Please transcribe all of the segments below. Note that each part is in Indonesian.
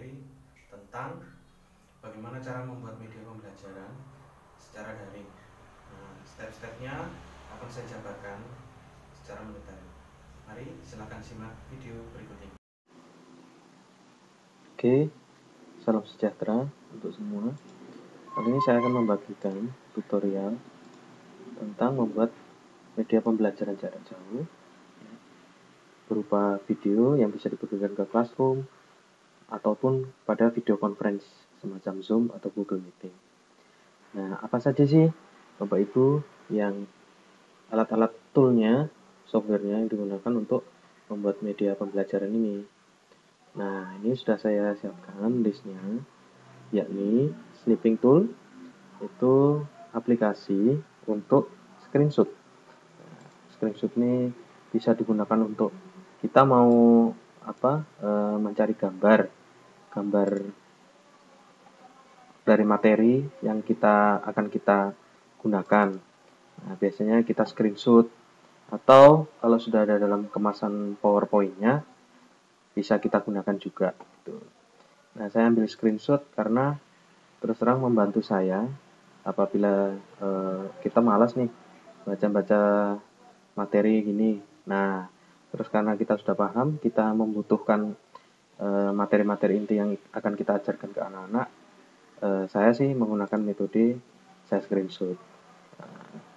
materi tentang bagaimana cara membuat media pembelajaran secara daring. Nah, step-stepnya akan saya jabarkan secara mendetail. Mari silakan simak video berikut ini. Oke, salam sejahtera untuk semua. Kali ini saya akan membagikan tutorial tentang membuat media pembelajaran jarak jauh berupa video yang bisa diberikan ke Classroom ataupun pada video conference semacam Zoom atau Google Meeting. Nah, apa saja sih Bapak Ibu yang alat-alat toolnya, softwarenya yang digunakan untuk membuat media pembelajaran ini? Nah, ini sudah saya siapkan listnya, yakni Snipping Tool, itu aplikasi untuk screenshot. Screenshot ini bisa digunakan untuk kita mau mencari gambar dari materi yang akan kita gunakan. Nah, biasanya kita screenshot atau kalau sudah ada dalam kemasan PowerPoint-nya bisa kita gunakan juga. Gitu. Nah, saya ambil screenshot karena terus terang membantu saya apabila kita malas nih baca-baca materi gini. Nah, terus karena kita sudah paham, kita membutuhkan materi-materi inti yang akan kita ajarkan ke anak-anak. Saya sih menggunakan metode saya screenshot.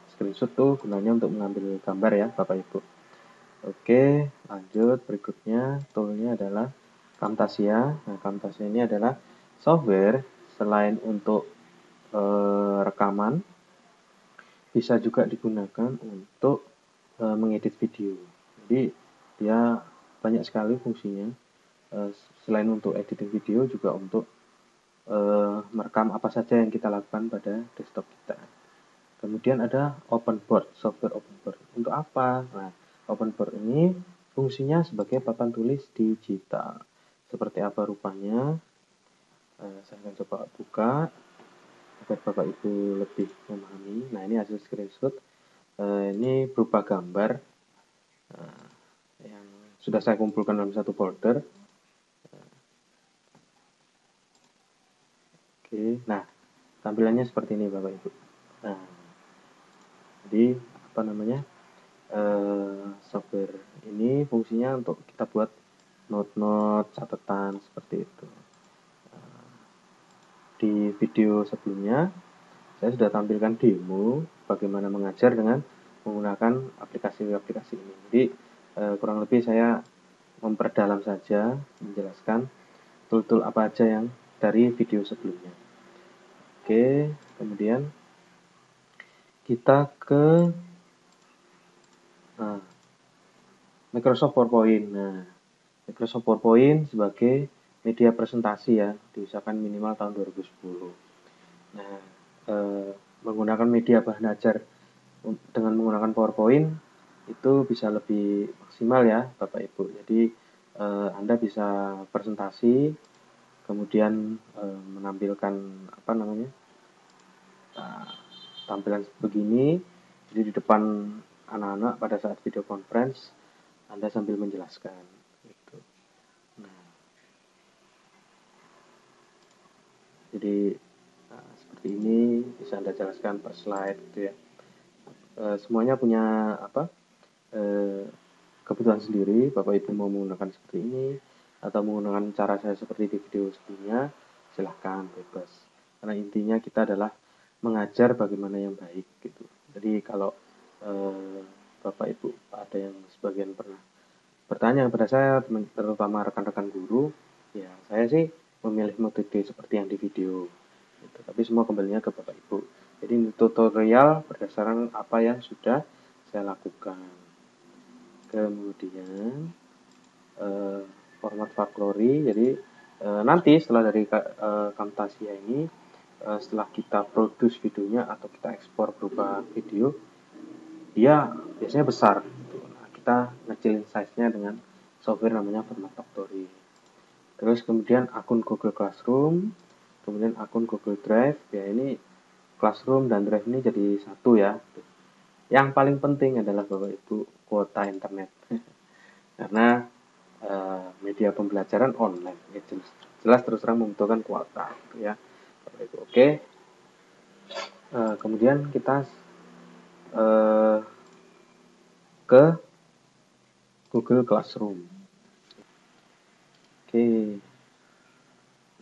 Screenshot tuh gunanya untuk mengambil gambar ya, Bapak Ibu. Oke, lanjut. Berikutnya toolnya adalah Camtasia. Nah, Camtasia ini adalah software selain untuk rekaman, bisa juga digunakan untuk mengedit video. Jadi dia banyak sekali fungsinya. Selain untuk editing video, juga untuk merekam apa saja yang kita lakukan pada desktop kita. Kemudian ada OpenBoard, software OpenBoard. Untuk apa? Nah, OpenBoard ini fungsinya sebagai papan tulis digital. Seperti apa rupanya? Saya akan coba buka agar Bapak Ibu lebih memahami. Nah, ini hasil screenshot. Ini berupa gambar yang sudah saya kumpulkan dalam satu folder. Oke, nah tampilannya seperti ini Bapak Ibu. Nah, jadi software ini fungsinya untuk kita buat note-note, catatan seperti itu. Di video sebelumnya saya sudah tampilkan demo bagaimana mengajar dengan menggunakan aplikasi-aplikasi ini. Jadi kurang lebih saya memperdalam saja, menjelaskan tool-tool apa aja yang dari video sebelumnya. Oke, kemudian kita ke Microsoft PowerPoint. Nah, Microsoft PowerPoint sebagai media presentasi ya, diusahakan minimal tahun 2010. Nah, menggunakan media bahan ajar dengan menggunakan PowerPoint itu bisa lebih maksimal ya, Bapak Ibu. Jadi Anda bisa presentasi, kemudian menampilkan tampilan begini. Jadi di depan anak-anak pada saat video conference Anda sambil menjelaskan. Gitu. Nah, jadi seperti ini bisa Anda jelaskan per slide gitu ya. Semuanya punya kebutuhan sendiri. Bapak Ibu mau menggunakan seperti ini atau menggunakan cara saya seperti di video sebelumnya, silahkan bebas. Karena intinya kita adalah mengajar bagaimana yang baik gitu. Jadi kalau Bapak Ibu ada yang sebagian pernah bertanya kepada saya, terutama rekan-rekan guru, ya saya sih memilih metode seperti yang di video. Gitu. Tapi semua kembalinya ke Bapak Ibu. Jadi ini tutorial berdasarkan apa yang sudah saya lakukan. Kemudian format Vaklori. Jadi nanti setelah dari Camtasia ini, setelah kita produce videonya atau kita ekspor berupa video, dia biasanya besar. Gitu. Nah, kita ngecilin size-nya dengan software namanya Format Factory. Terus kemudian akun Google Classroom, kemudian akun Google Drive. Ya ini Classroom dan Drive ini jadi satu ya. Yang paling penting adalah Bapak Ibu kuota internet. Karena media pembelajaran online, ya jelas jelas terus terang membutuhkan kuota gitu ya Bapak Ibu. Oke. Kemudian kita ke Google Classroom. Oke.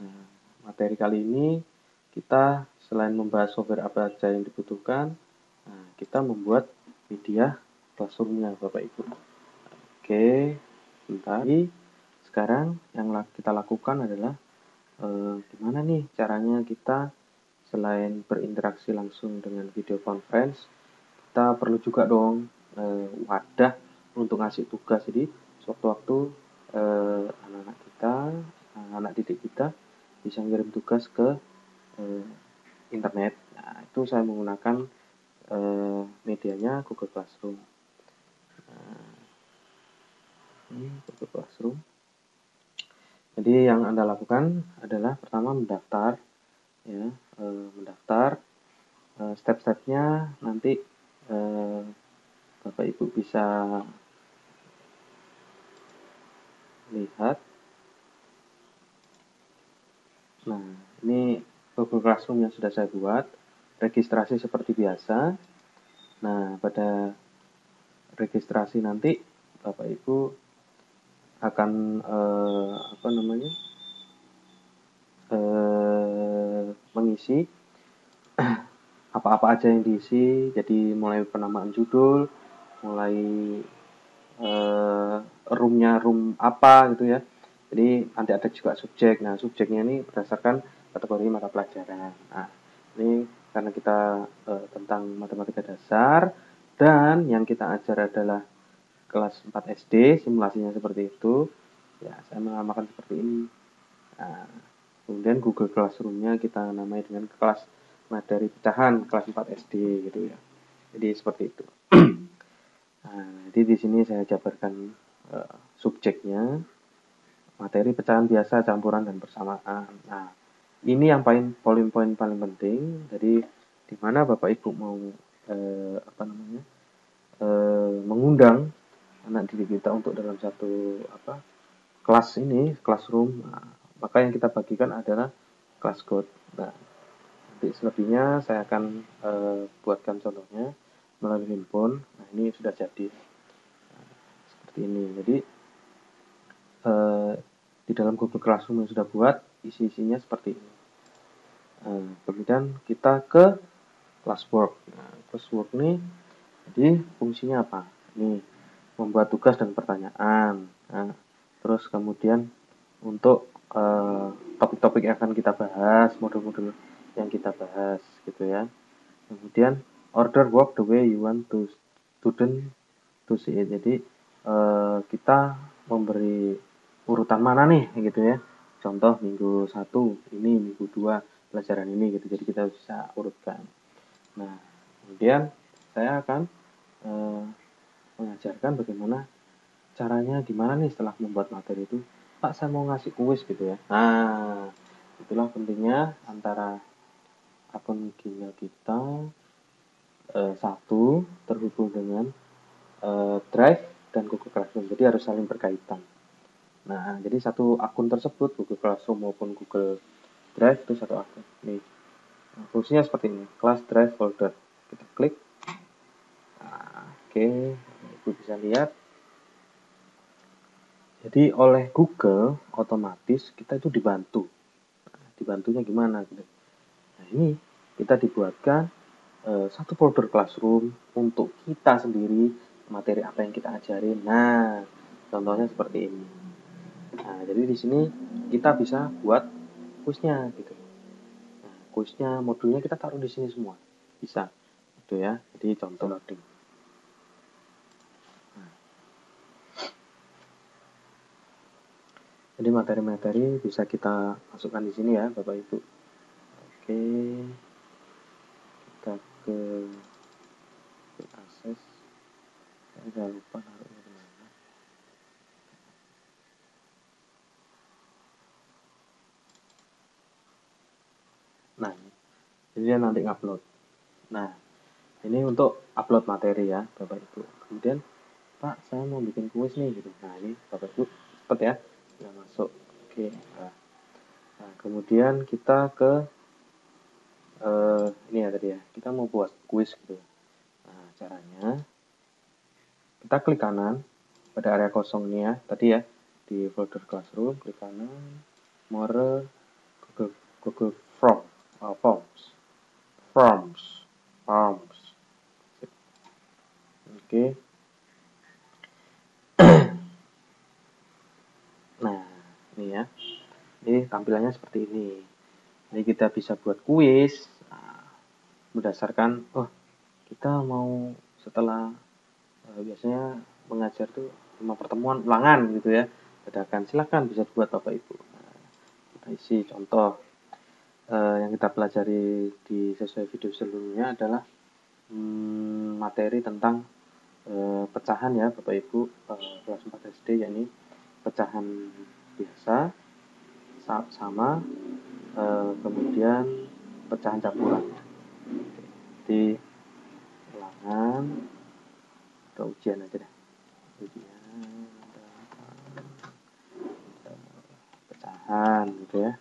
Nah, materi kali ini kita selain membahas software apa saja yang dibutuhkan, nah, kita membuat media classroom-nya Bapak Ibu. Oke, sebentar. Sekarang yang kita lakukan adalah gimana nih caranya kita selain berinteraksi langsung dengan video conference, kita perlu juga dong wadah untuk ngasih tugas. Jadi sewaktu-waktu anak-anak kita, anak didik kita bisa ngirim tugas ke internet. Nah, itu saya menggunakan medianya Google Classroom. Nah, ini Google Classroom. Jadi yang Anda lakukan adalah pertama mendaftar, ya, mendaftar. Step-stepnya nanti Bapak Ibu bisa lihat. Nah, ini Google Classroom yang sudah saya buat. Registrasi seperti biasa. Nah, pada registrasi nanti Bapak Ibu akan mengisi apa-apa aja yang diisi. Jadi mulai penamaan judul, mulai roomnya room apa gitu ya. Jadi nanti ada juga subjek. Nah, subjeknya ini berdasarkan kategori mata pelajaran. Nah, ini karena kita tentang matematika dasar dan yang kita ajar adalah kelas 4 SD, simulasinya seperti itu. Ya, saya menamakan seperti ini. Nah, kemudian Google Classroom-nya kita namai dengan kelas materi pecahan kelas 4 SD gitu ya. Jadi seperti itu. Nah, jadi di sini saya jabarkan subjeknya, materi pecahan biasa, campuran dan persamaan. Nah, ini yang poin-poin paling penting. Jadi di mana Bapak Ibu mau mengundang anak didik kita untuk dalam satu kelas ini, classroom. Nah, maka yang kita bagikan adalah kelas code. Nah, nanti selebihnya saya akan buatkan contohnya melalui handphone. Nah, ini sudah jadi seperti ini. Jadi di dalam Google Classroom yang sudah buat, isi-isinya seperti ini. Kemudian kita ke classwork. Nah, classwork ini jadi fungsinya apa? Ini membuat tugas dan pertanyaan. Nah, terus kemudian untuk topik-topik yang akan kita bahas, modul-modul yang kita bahas gitu ya. Kemudian order work the way you want to student to see it. Jadi kita memberi urutan mana nih gitu ya. Contoh minggu 1 ini, minggu 2 pelajaran ini gitu. Jadi kita bisa urutkan. Nah, kemudian saya akan mengajarkan bagaimana caranya, gimana nih setelah membuat materi itu. Pak, saya mau ngasih kuis gitu ya. Nah, itulah pentingnya antara akun Gmail kita satu terhubung dengan Drive dan Google Classroom. Jadi harus saling berkaitan. Nah, jadi satu akun tersebut, Google Classroom maupun Google Drive itu satu akun. Nih, nah, fungsinya seperti ini, Class Drive Folder. Kita klik. Nah, oke, Ibu bisa lihat. Jadi oleh Google otomatis kita itu dibantu. Nah, dibantunya gimana? Gitu. Nah, ini kita dibuatkan satu folder classroom untuk kita sendiri, materi apa yang kita ajarin. Nah, contohnya seperti ini. Nah, jadi di sini kita bisa buat kuisnya gitu. Nah, kuisnya, modulnya kita taruh di sini semua. Bisa. Gitu ya. Jadi contoh loading. Nah, jadi materi-materi bisa kita masukkan di sini ya, Bapak Ibu. Oke. Kita ke akses. Saya udah lupa naruhnya di mana. Nah, jadi dia nanti ngupload. Nah, ini untuk upload materi ya, Bapak Ibu. Kemudian, Pak, saya mau bikin kuis nih gitu. Nah, ini Bapak Ibu cepet ya, udah masuk. Oke. Nah, Nah, kemudian kita ke ini ya tadi ya, kita mau buat kuis gitu. Nah, caranya kita klik kanan pada area kosong ini ya, tadi ya, di folder Classroom, klik kanan, More, Google Forms. Oke. Nah, ini ya. Ini tampilannya seperti ini. Jadi kita bisa buat kuis berdasarkan kita mau setelah biasanya mengajar tuh 5 pertemuan ulangan gitu ya. Dadakan silakan bisa buat Bapak Ibu. Nah, kita isi contoh yang kita pelajari di sesuai video sebelumnya adalah materi tentang pecahan ya Bapak Ibu, kelas 4 SD, yakni pecahan biasa sama kemudian pecahan campuran. Jadi ulangan atau ujian aja deh, ujian pecahan gitu ya.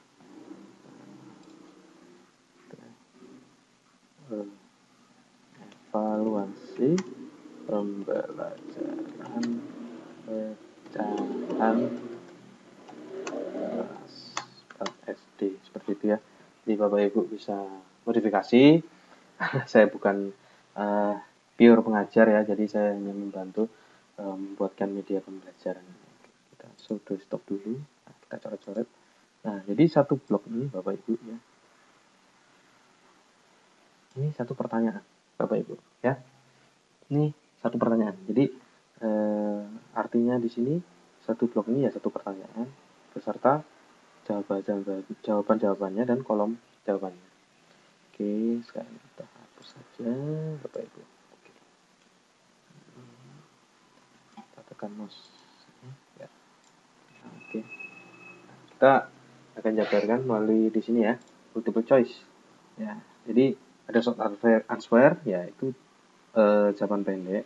Evaluasi pembelajaran pecahan kelas 4 SD seperti itu ya. Jadi Bapak Ibu bisa modifikasi. Saya bukan pure pengajar ya, jadi saya hanya membantu membuatkan media pembelajaran. Kita sudah stop dulu. Nah, kita coret-coret. Nah, jadi satu blok ini Bapak Ibu ya. Ini satu pertanyaan Bapak Ibu ya. Ini satu pertanyaan. Jadi artinya di sini satu blok ini ya satu pertanyaan beserta jawaban-jawabannya dan kolom jawabannya. Oke, sekarang kita hapus saja Bapak Ibu. Oke. Kita tekan mouse ya. Oke. Kita akan jabarkan melalui di sini ya, multiple choice. Ya, jadi ada short answer yaitu jawaban pendek.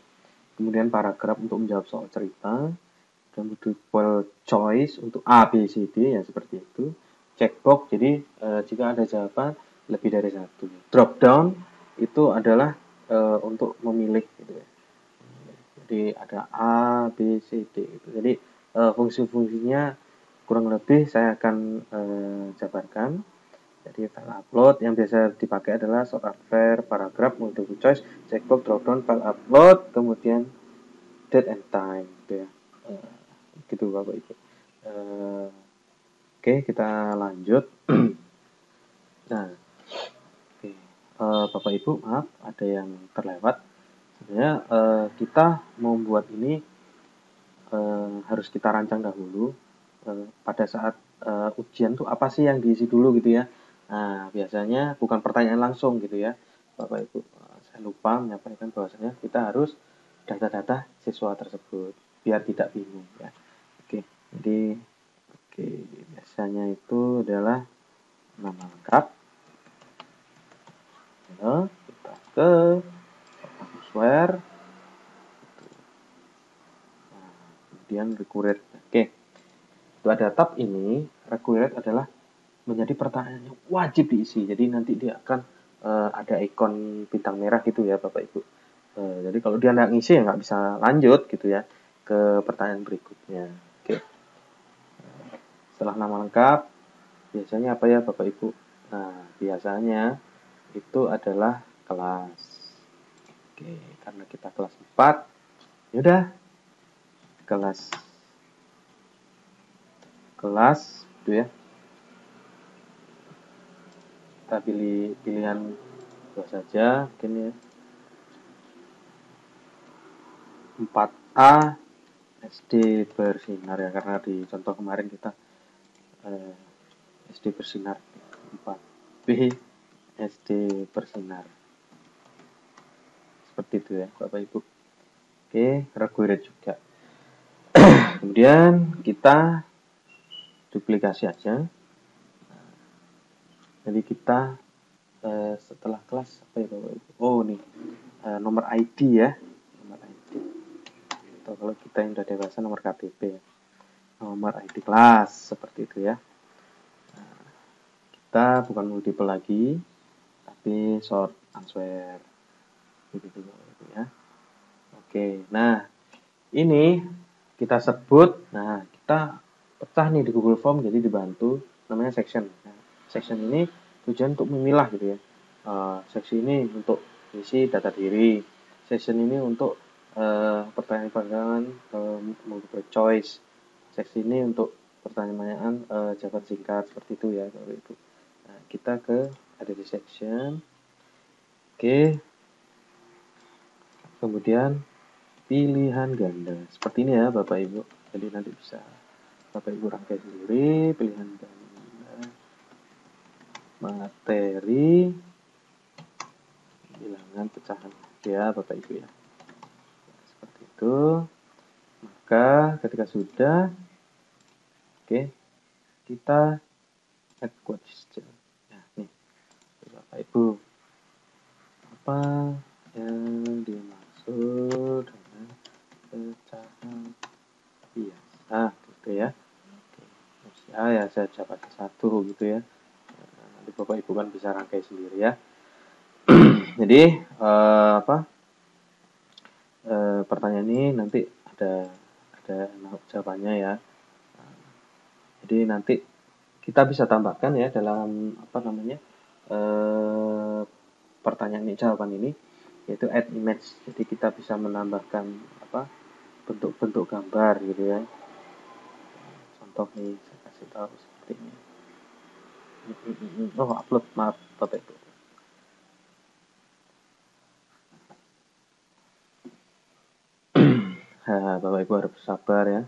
Kemudian paragraf untuk menjawab soal cerita. Dan multiple choice untuk A, B, C, D ya seperti itu. Checkbox, jadi jika ada jawaban lebih dari satu. Drop down itu adalah untuk memilih gitu ya. Jadi ada A, B, C, D gitu. Jadi fungsi-fungsinya kurang lebih saya akan jabarkan. Jadi file upload yang biasa dipakai adalah short answer, paragraph, multiple choice, checkbox, drop down, file upload, kemudian date and time gitu ya. Gitu Bapak Ibu. Oke, kita lanjut. Nah, oke. Bapak Ibu, maaf ada yang terlewat. Sebenarnya kita membuat ini harus kita rancang dahulu. Pada saat ujian tuh apa sih yang diisi dulu gitu ya. Nah, biasanya bukan pertanyaan langsung gitu ya, Bapak Ibu. Saya lupa menyampaikan bahwasanya kita harus data-data siswa tersebut biar tidak bingung ya. Oke, jadi biasanya itu adalah nama lengkap. Ya, kita ke software. Nah, kemudian required. Oke, pada tab ini required adalah menjadi pertanyaan yang wajib diisi. Jadi nanti dia akan ada ikon bintang merah gitu ya Bapak Ibu. Jadi kalau dia nggak ngisi ya nggak bisa lanjut gitu ya ke pertanyaan berikutnya. Oke. Setelah nama lengkap, biasanya apa ya Bapak Ibu? Nah, biasanya itu adalah kelas. Oke, karena kita kelas 4, yaudah kelas itu ya. Kita pilih pilihan dua saja, mungkin ya. 4A SD bersinar ya, karena di contoh kemarin kita SD bersinar. 4B SD bersinar. Seperti itu ya Bapak Ibu. Oke, required juga. Kemudian kita duplikasi aja. Jadi kita setelah kelas apa ya Bapak Ibu? Oh nih nomor ID ya, nomor ID. Atau kalau kita yang sudah dewasa nomor KTP ya. Nomor ID kelas seperti itu ya. Nah, kita bukan multiple lagi, tapi short answer. Begitu ya. Oke, nah ini kita sebut, nah kita pecah nih di Google Form, jadi dibantu namanya section. Nah, section ini tujuan untuk memilah gitu ya. Seksi ini untuk isi data diri, section ini untuk pertanyaan-pertanyaan multiple choice, seksi ini untuk pertanyaan jawaban singkat seperti itu ya Bapak Ibu. Nah, kita ada di section. Oke. Kemudian pilihan ganda. Seperti ini ya Bapak Ibu. Jadi nanti bisa Bapak Ibu rangkai sendiri pilihan ganda, materi, bilangan pecahan ya Bapak Ibu ya. Seperti itu. Maka ketika sudah, oke, kita add question. Nah, nih Bapak Ibu, apa yang dimaksud dengan pecahan biasa gitu ya. Ya saya jawab satu gitu ya. Nanti Bapak Ibu kan bisa rangkai sendiri ya. Jadi pertanyaan ini nanti ada jawabannya ya. Jadi nanti kita bisa tambahkan ya dalam pertanyaan ini, jawaban ini, yaitu add image. Jadi kita bisa menambahkan bentuk-bentuk gambar gitu ya. Contoh nih saya kasih tahu seperti ini. Oh upload, maaf Bapak Ibu. Bapak Ibu harus sabar ya,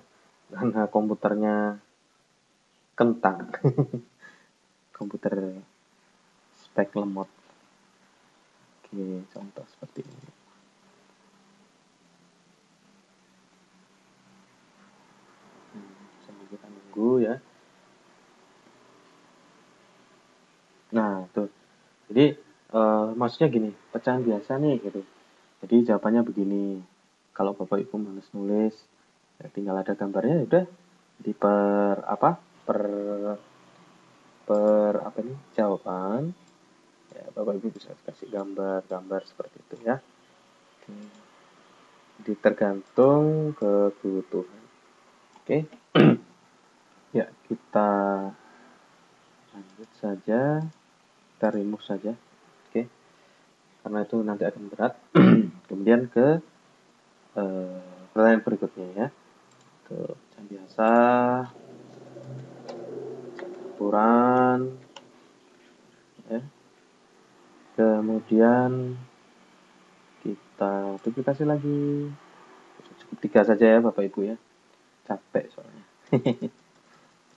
karena komputernya kentang. Komputer spek lemot. Oke, contoh seperti ini. Sambil kita nunggu ya. Nah, tuh. Jadi maksudnya gini, pecahan biasa nih gitu. Jadi jawabannya begini. Kalau Bapak Ibu males nulis, ya tinggal ada gambarnya, udah di per jawaban. Ya, Bapak Ibu bisa kasih gambar seperti itu ya. Oke. Jadi tergantung kebutuhan. Oke. Ya, kita lanjut saja. Kita remove saja. Oke. Karena itu nanti akan berat. Kemudian ke pertanyaan berikutnya ya. Tuh, yang biasa campuran ya. Kemudian kita duplikasi lagi. Cukup 3 saja ya Bapak Ibu ya. Capek soalnya.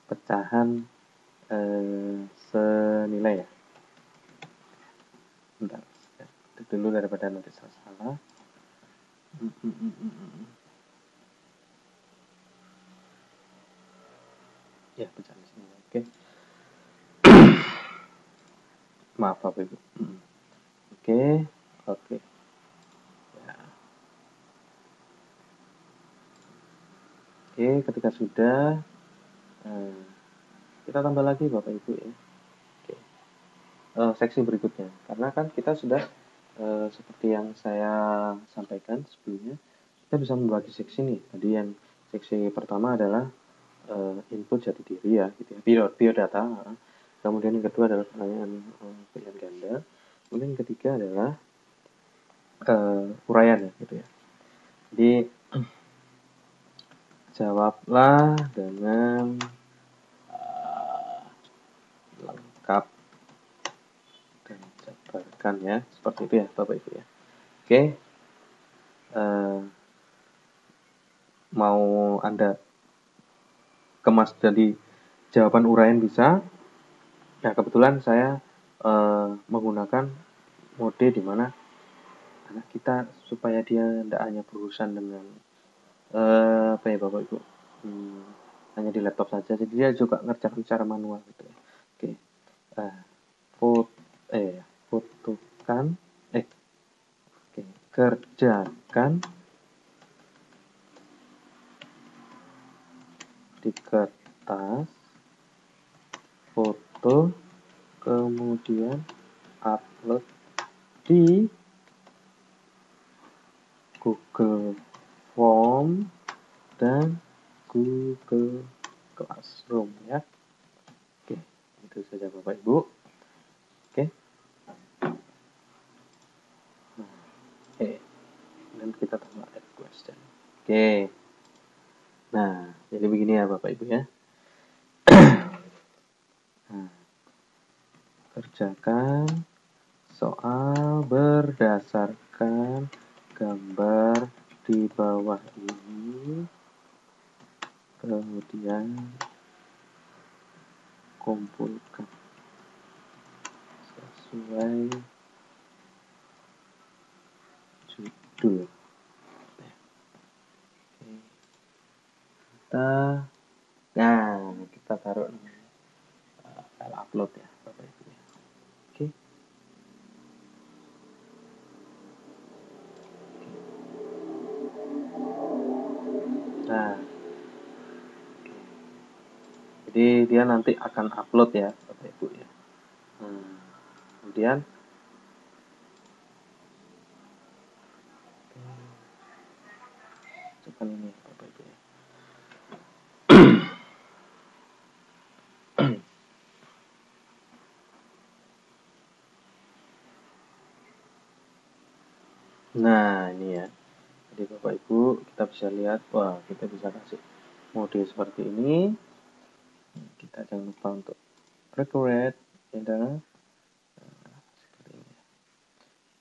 Pecahan senilai ya. Bentar. Ya, itu dulu daripada nanti salah-salah. Ya, pecahan senilai. Oke. Maaf Bapak Ibu. Oke. Ya. Oke, ketika sudah kita tambah lagi Bapak Ibu ya. Oke. Seksi berikutnya. Karena kan kita sudah seperti yang saya sampaikan sebelumnya, kita bisa membagi seksi nih. Tadi yang seksi pertama adalah input jati diri ya, gitu ya, biodata. Kemudian yang kedua adalah pertanyaan pilihan ganda. Kemudian yang ketiga adalah uraian ya, gitu ya. Jadi jawablah dengan lengkap dan jabarkan ya, seperti itu ya Bapak Ibu ya. Oke. Mau Anda kemas jadi jawaban uraian bisa. Nah, kebetulan saya menggunakan mode di mana anak kita supaya dia tidak hanya berurusan dengan Bapak Ibu, hanya di laptop saja, jadi dia juga ngerjakan secara manual gitu ya. Oke, kerjakan di kertas, foto, kemudian upload di Google Form dan Google Classroom ya. Oke, itu saja Bapak Ibu. Oke. Oke. Dan kita tambah add question. Oke. Nah, jadi begini ya Bapak Ibu ya. Nah, kerjakan soal berdasarkan gambar di bawah ini, kemudian kumpulkan sesuai judul. Oke. Kita taruh file upload ya Bapak Ibu ya. Oke. Nah, jadi dia nanti akan upload ya Bapak Ibu ya. Kemudian coba ini Bapak Ibu ya. Nah, ini ya. Jadi Bapak Ibu kita bisa lihat, wah kita bisa kasih mode seperti ini. Kita jangan lupa untuk decorate ya. Seperti ini.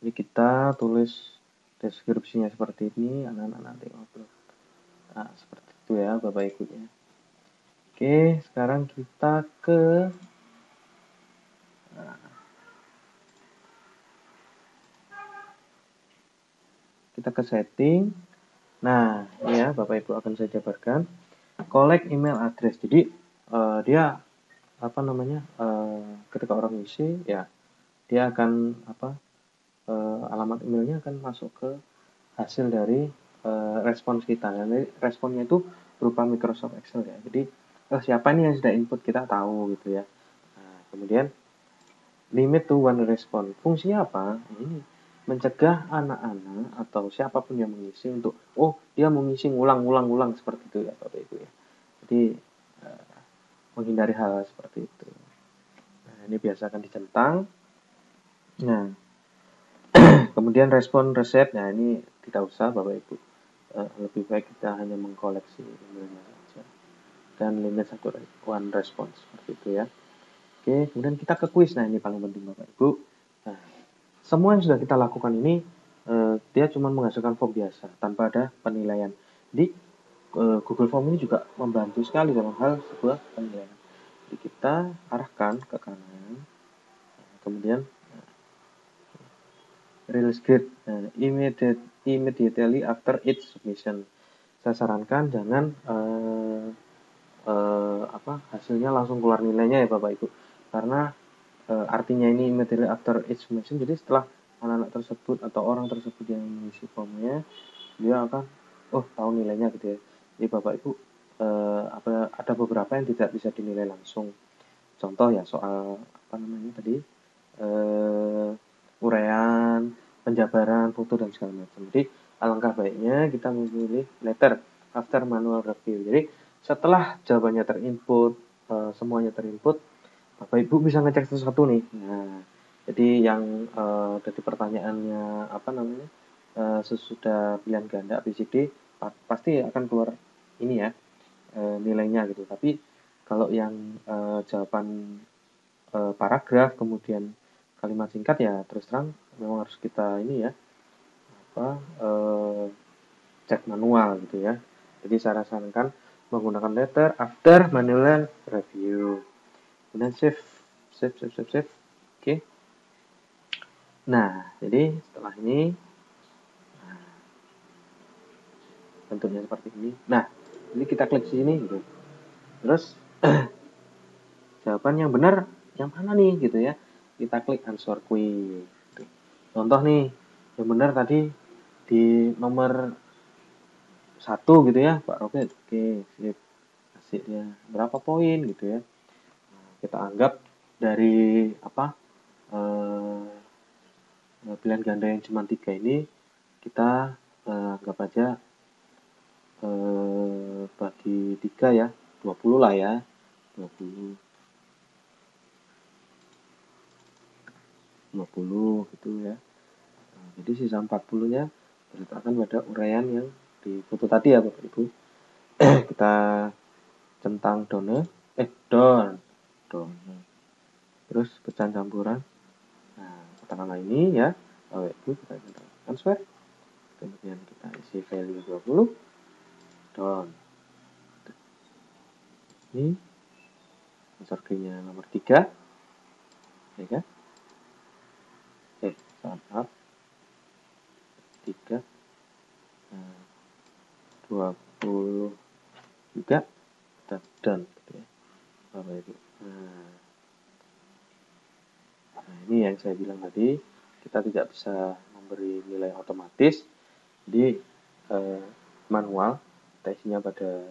Jadi kita tulis deskripsinya seperti ini, anak-anak nanti ngobrol. Nah, seperti itu ya Bapak Ibu ya. Oke, sekarang kita ke setting. Nah, ini ya Bapak Ibu akan saya jabarkan. Collect email address. Jadi dia apa namanya? Ketika orang isi ya dia akan alamat emailnya akan masuk ke hasil dari respons kita. Jadi responnya itu berupa Microsoft Excel ya. Jadi siapa nih yang sudah input kita tahu gitu ya. Nah, kemudian limit to one response. Fungsinya apa? Ini mencegah anak-anak atau siapapun yang mengisi untuk dia mengisi ngulang seperti itu ya Bapak Ibu ya. Jadi menghindari hal seperti itu. Nah, ini biasa akan dicentang. Nah, kemudian respon resep. Nah, ini tidak usah Bapak Ibu. Lebih baik kita hanya mengkoleksi emailnya saja. Dan limit one response seperti itu ya. Oke, kemudian kita ke quiz. Nah, ini paling penting Bapak Ibu. Nah, semua yang sudah kita lakukan ini dia cuma menghasilkan form biasa tanpa ada penilaian. Jadi Google Form ini juga membantu sekali dalam hal sebuah penilaian. Jadi kita arahkan ke kanan, kemudian release grid immediately after each submission. Saya sarankan jangan hasilnya langsung keluar nilainya ya Bapak Ibu, karena artinya ini immediately after each submission. Jadi setelah anak-anak tersebut atau orang tersebut yang mengisi formnya, dia akan tahu nilainya gitu ya. Jadi Bapak Ibu ada beberapa yang tidak bisa dinilai langsung. Contoh ya soal tadi uraian, penjabaran, foto dan segala macam. Jadi alangkah baiknya kita memilih letter after manual review. Jadi setelah jawabannya terinput, semuanya terinput, Bapak Ibu bisa ngecek satu-satu nih. Nah, jadi yang dari pertanyaannya sesudah pilihan ganda ABCD pasti akan keluar ini ya nilainya gitu. Tapi kalau yang jawaban paragraf kemudian kalimat singkat ya terus terang memang harus kita ini ya cek manual gitu ya. Jadi saya sarankan menggunakan letter after manual review. Kemudian save. Oke. Nah, jadi setelah ini bentuknya seperti ini. Nah, jadi kita klik sini gitu. Terus jawaban yang benar yang mana nih gitu ya. Kita klik answer quiz. Gitu. Contoh nih, yang benar tadi di nomor 1 gitu ya, Pak Roket. Oke, sip. Kasih dia berapa poin gitu ya. Nah, kita anggap dari pilihan ganda yang cuma 3 ini kita anggap aja bagi 3 ya, 20 lah ya, 20 gitu ya. Nah, jadi sisa 40-nya berdasarkan pada uraian yang di foto tadi ya Bapak Ibu. Kita centang down, terus pecahan campuran. Nah, katakanlah ini ya, Bapak Ibu, kita centang transfer, kemudian kita isi value 20 down. Ini sensor key-nya nomor 3 ya kan? Maaf, 3 20 juga kita done gitu ya Bapak Ibu. Nah, ini yang saya bilang tadi, kita tidak bisa memberi nilai otomatis, jadi manual, kita isinya pada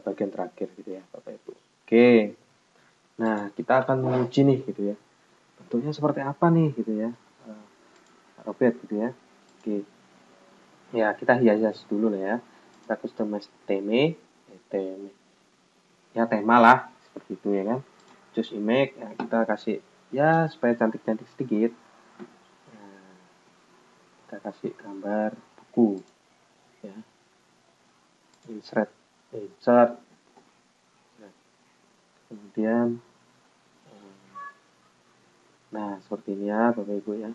bagian terakhir gitu ya Bapak Ibu. Oke, nah kita akan menguji nih gitu ya, bentuknya seperti apa nih gitu ya, Robert gitu ya. Oke, ya kita hias dulu lah ya, kita customize theme ya, tema lah seperti itu ya kan. Choose image ya, kita kasih ya supaya cantik-cantik sedikit. Nah, kita kasih gambar buku ya, insert, kemudian nah seperti ini ya Bapak Ibu ya.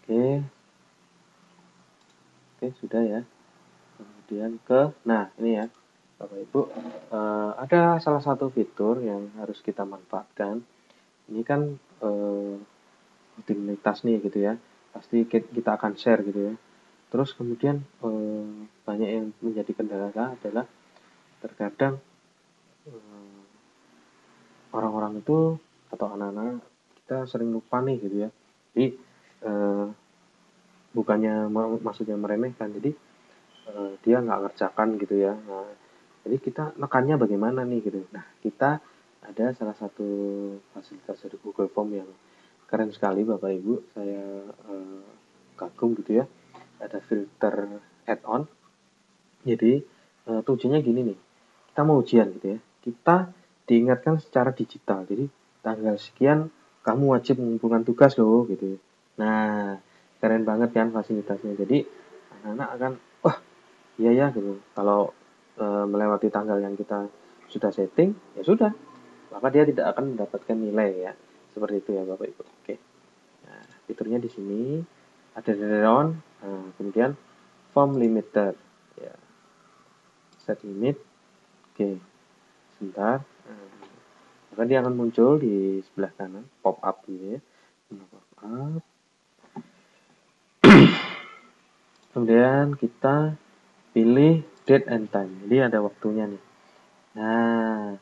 Oke, sudah ya. Kemudian nah ini ya Bapak Ibu, ada salah satu fitur yang harus kita manfaatkan. Ini kan utilitas nih gitu ya, pasti kita akan share gitu ya. Terus kemudian banyak yang menjadi kendala adalah terkadang orang-orang itu atau anak-anak kita sering lupa nih gitu ya. Jadi bukannya maksudnya meremehkan, jadi dia nggak ngerjakan gitu ya. Nah, jadi kita nekannya bagaimana nih gitu. Nah, kita ada salah satu fasilitas dari Google Form yang keren sekali Bapak Ibu, saya kagum gitu ya. Ada filter add-on. Jadi tujuannya gini nih, kita mau ujian gitu ya, kita diingatkan secara digital. Jadi tanggal sekian kamu wajib mengumpulkan tugas loh gitu. Nah, keren banget kan fasilitasnya. Jadi anak-anak akan wah iya ya gitu. Kalau melewati tanggal yang kita sudah setting, ya sudah, maka dia tidak akan mendapatkan nilai ya. Seperti itu ya Bapak Ibu. Oke. Nah, fiturnya di sini ada drop-down, kemudian form limiter ya. Set limit. Oke. Sebentar. Maka dia akan muncul di sebelah kanan, pop up gitu ya. Pop up. Kemudian kita pilih date and time. Jadi ada waktunya nih. Nah,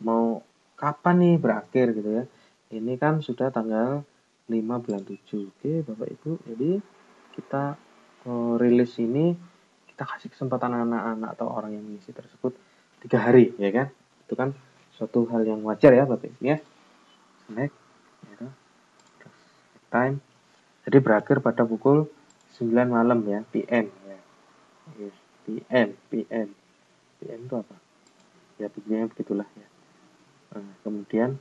mau kapan nih berakhir gitu ya. Ini kan sudah tanggal 5 bulan 7. Oke, Bapak Ibu. Jadi kita rilis ini, kita kasih kesempatan anak-anak atau orang yang mengisi tersebut 3 hari ya kan. Itu kan suatu hal yang wajar ya Bapak Ibu ya. Next, ya, time. Jadi berakhir pada pukul 9 malam ya, PM ya. PM itu apa? Ya begini begitulah ya. Nah, kemudian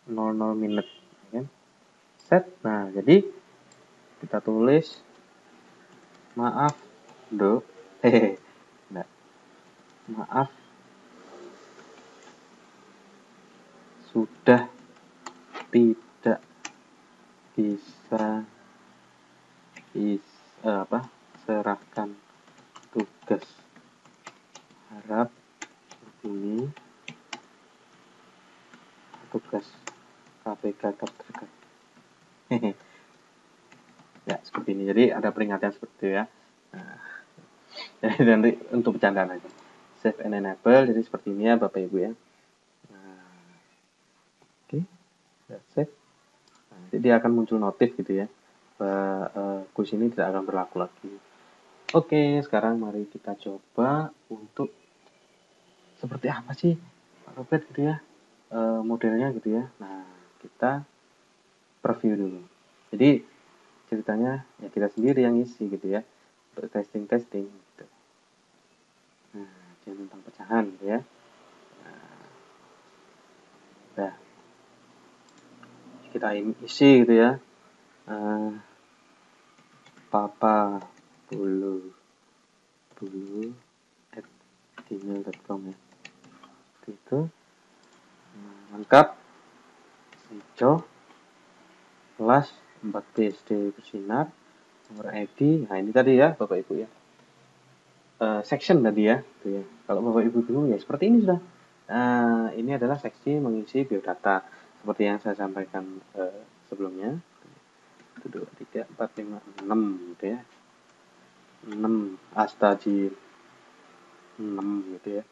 00 menit ya kan? Set. Nah, jadi kita tulis maaf do nah, maaf sudah tidak bisa serahkan tugas, harap hubungi tugas KPK terdekat. Ya seperti ini, jadi ada peringatan seperti itu ya. Nah, jadi nanti untuk bercandaan aja, save and enable, jadi seperti ini ya Bapak Ibu ya. Nah, oke, save. Nah, jadi dia akan muncul notif gitu ya, kuis ini tidak akan berlaku lagi. Oke, sekarang mari kita coba untuk seperti apa sih Pak Robert gitu ya, modelnya gitu ya. Nah, kita preview dulu. Jadi ceritanya ya kita sendiri yang isi gitu ya, untuk testing gitu. Nah, tentang pecahan gitu ya. Nah, kita isi gitu ya. Papa bulu at gmail.com ya. Itu lengkap hijau kelas 4 BSD bersinar, nomor ID. Nah, ini tadi ya Bapak Ibu ya. Section tadi ya, gitu ya. Kalau Bapak Ibu bingung ya seperti ini sudah. Nah, ini adalah seksi mengisi biodata seperti yang saya sampaikan sebelumnya. 1, 2, 3, 4, 5, 6 gitu ya. 6 astaji 6 gitu ya.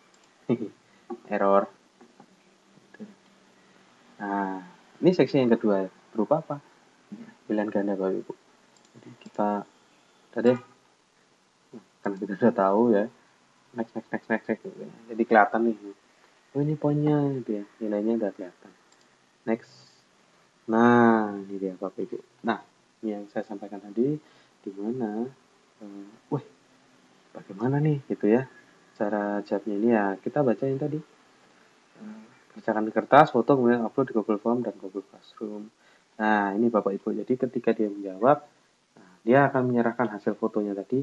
Error. Nah, ini seksi yang kedua berupa apa? Pilihan ganda Bapak Ibu. Jadi kita tadi karena kita sudah tahu ya, next gitu ya. Jadi kelihatan nih. Oh, ini poinnya gitu ya. Nilainya udah kelihatan. Next. Nah, ini dia Bapak Ibu. Nah, ini yang saya sampaikan tadi di mana bagaimana nih gitu ya. Cara jawabnya ini ya kita baca yang tadi. Kerjakan di kertas, foto, kemudian upload di Google Form dan Google Classroom. Nah, ini Bapak Ibu. Jadi ketika dia menjawab, nah, dia akan menyerahkan hasil fotonya tadi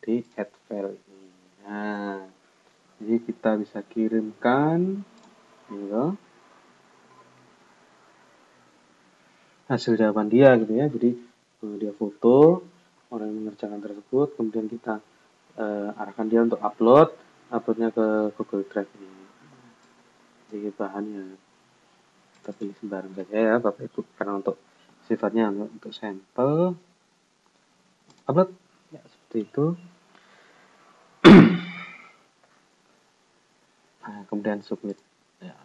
di add file ini. Nah, jadi kita bisa kirimkan gitu, hasil jawaban dia gitu ya. Jadi dia foto orang yang mengerjakan tersebut, kemudian kita arahkan dia untuk uploadnya ke Google Drive ini. Jadi bahannya kita pilih sembarang saja ya Bapak Ibu, karena untuk sifatnya untuk sampel. Upload ya seperti itu. Nah, kemudian submit ya.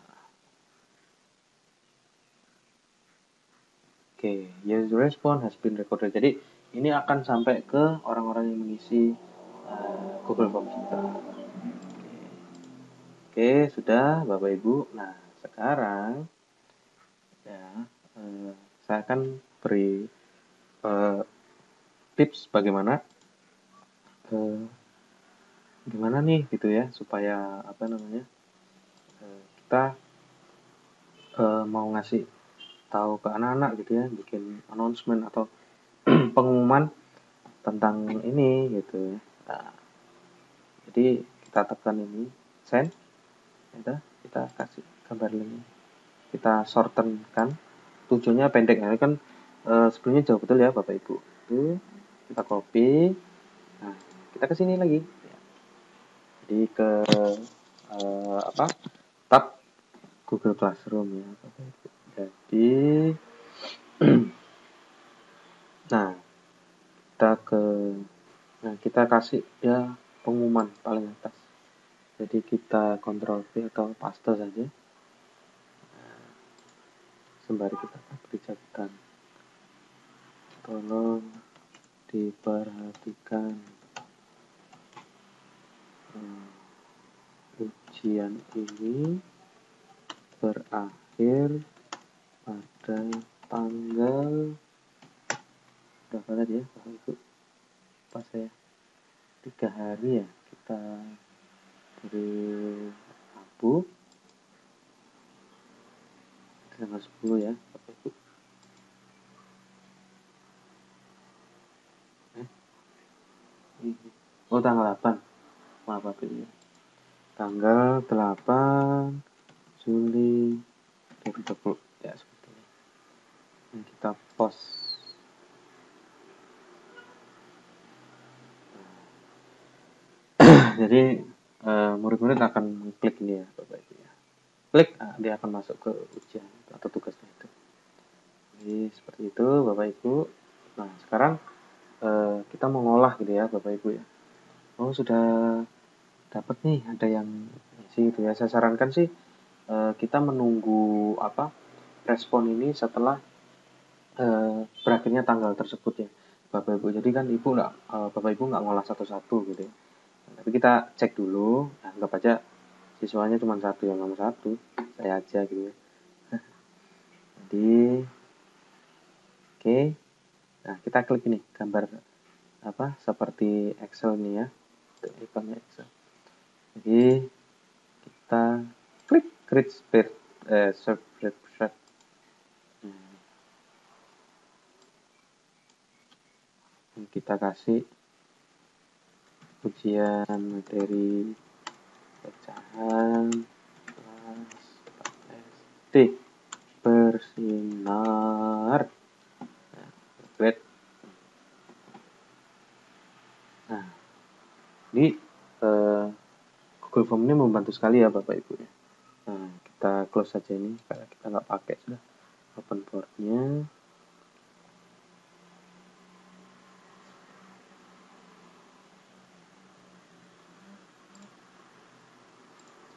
Oke, your response has been recorded. Jadi ini akan sampai ke orang-orang yang mengisi Google Form kita. Oke, sudah Bapak Ibu. Nah, sekarang ya saya akan beri tips bagaimana gimana nih gitu ya supaya apa namanya kita mau ngasih tahu ke anak-anak gitu ya, bikin announcement atau pengumuman tentang ini gitu ya. Nah, jadi kita tekan ini send, kita kasih gambar link, kita shorten kan, tujuannya pendek ya kan, sebelumnya jauh betul ya Bapak Ibu. Itu kita copy, nah kita ke sini lagi, jadi ke tab Google Classroom ya Bapak Ibu. Jadi kita kasih ya pengumuman paling atas. Jadi kita Ctrl V atau paste saja. Sembari kita beri catatan. Tolong diperhatikan ujian ini berakhir pada tanggal berapa tadi ya Bapak Ibu? Pas ya 3 hari ya kita beri Rabu tanggal 10 ya Bapak Ibu. Oh tanggal 8, maaf Bapak Ibu. Tanggal 8 Juli 2020 ya seperti ini. Yang kita post. Jadi murid-murid akan klik ini ya Bapak Ibu ya. Klik, dia akan masuk ke ujian atau tugasnya itu. Jadi seperti itu Bapak Ibu. Nah sekarang kita mau ngolah gitu ya Bapak Ibu ya. Oh sudah dapat nih ada yang isi gitu ya. Saya sarankan sih kita menunggu respon ini setelah berakhirnya tanggal tersebut ya Bapak Ibu. Jadi kan Bapak Ibu nggak ngolah satu-satu gitu ya. Tapi kita cek dulu, anggap aja siswanya cuma satu yang nomor 1, saya aja gitu ya. Jadi oke. Nah, kita klik ini gambar apa seperti Excel nih ya, ikonnya Excel. Jadi kita klik create spreadsheet. Kita kasih ujian materi pecahan kelas SD bersinar. Nah, nah ini Google Form ini membantu sekali ya Bapak Ibu ya. Nah, kita close saja ini karena kita nggak pakai, sudah open boardnya.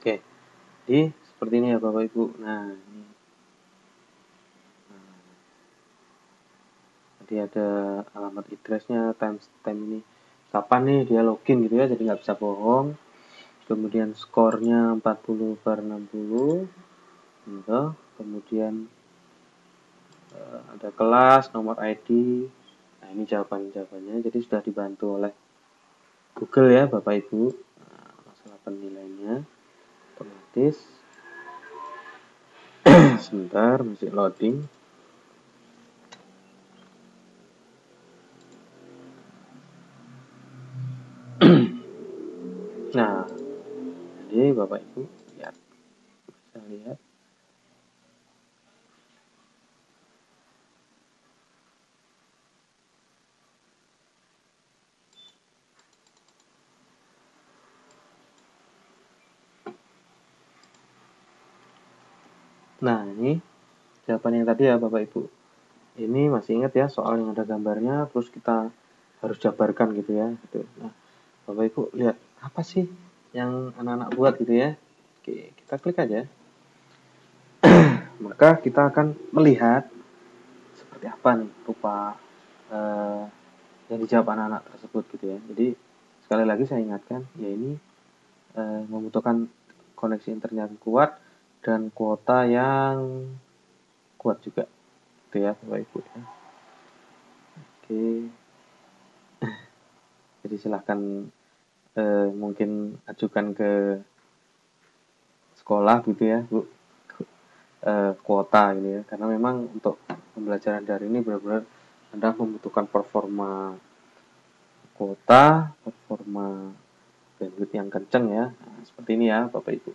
Oke, jadi seperti ini ya Bapak Ibu. Nah, ini. Jadi ada alamat address-nya, timestamp ini kapan nih dia login gitu ya, jadi nggak bisa bohong. Kemudian skornya 40/60 gitu. Kemudian ada kelas, nomor ID. Nah, ini jawabannya. Jadi sudah dibantu oleh Google ya Bapak Ibu. Nah, masalah penilaiannya otomatis. Sebentar, masih loading. Nah, jadi Bapak Ibu lihat, bisa lihat. Nah, ini jawaban yang tadi ya Bapak Ibu. Ini masih ingat ya soal yang ada gambarnya, terus kita harus jabarkan gitu ya. Gitu. Nah, Bapak Ibu lihat apa sih yang anak-anak buat gitu ya. Oke, kita klik aja. Maka kita akan melihat seperti apa nih rupa yang dijawab anak-anak tersebut gitu ya. Jadi sekali lagi saya ingatkan, ya ini membutuhkan koneksi internet yang kuat dan kuota yang kuat juga gitu ya Bapak Ibu ya. Oke, jadi silahkan mungkin ajukan ke sekolah gitu ya Bu, kuota ini ya, karena memang untuk pembelajaran daring ini benar-benar Anda membutuhkan performa kuota, performa bandwidth yang kenceng ya. Nah, seperti ini ya Bapak Ibu.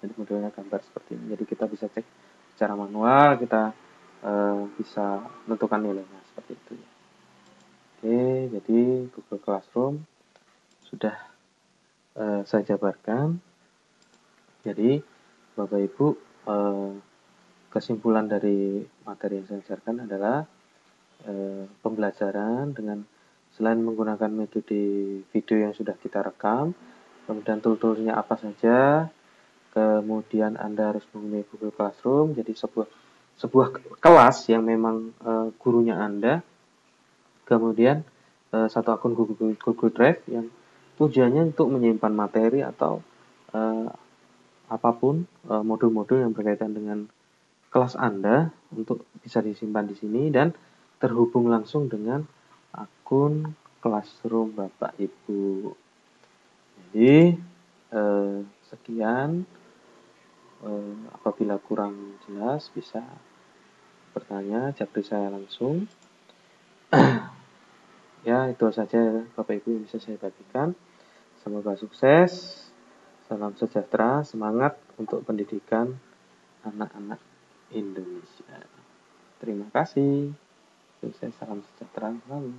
Jadi modelnya gambar seperti ini. Jadi kita bisa cek secara manual, kita bisa menentukan nilainya seperti itu ya. Oke, jadi Google Classroom sudah saya jabarkan. Jadi Bapak Ibu, kesimpulan dari materi yang saya ajarkan adalah pembelajaran dengan selain menggunakan metode video yang sudah kita rekam, kemudian tool-toolsnya apa saja, kemudian Anda harus menggunakan Google Classroom, jadi sebuah kelas yang memang gurunya Anda, kemudian satu akun Google Drive yang tujuannya untuk menyimpan materi atau apapun modul-modul yang berkaitan dengan kelas Anda untuk bisa disimpan di sini dan terhubung langsung dengan akun Classroom Bapak Ibu. Jadi sekian, apabila kurang jelas bisa bertanya, japri saya langsung. Ya, itu saja Bapak Ibu yang bisa saya bagikan. Semoga sukses, salam sejahtera, semangat untuk pendidikan anak-anak Indonesia. Terima kasih. Sukses, salam sejahtera selalu.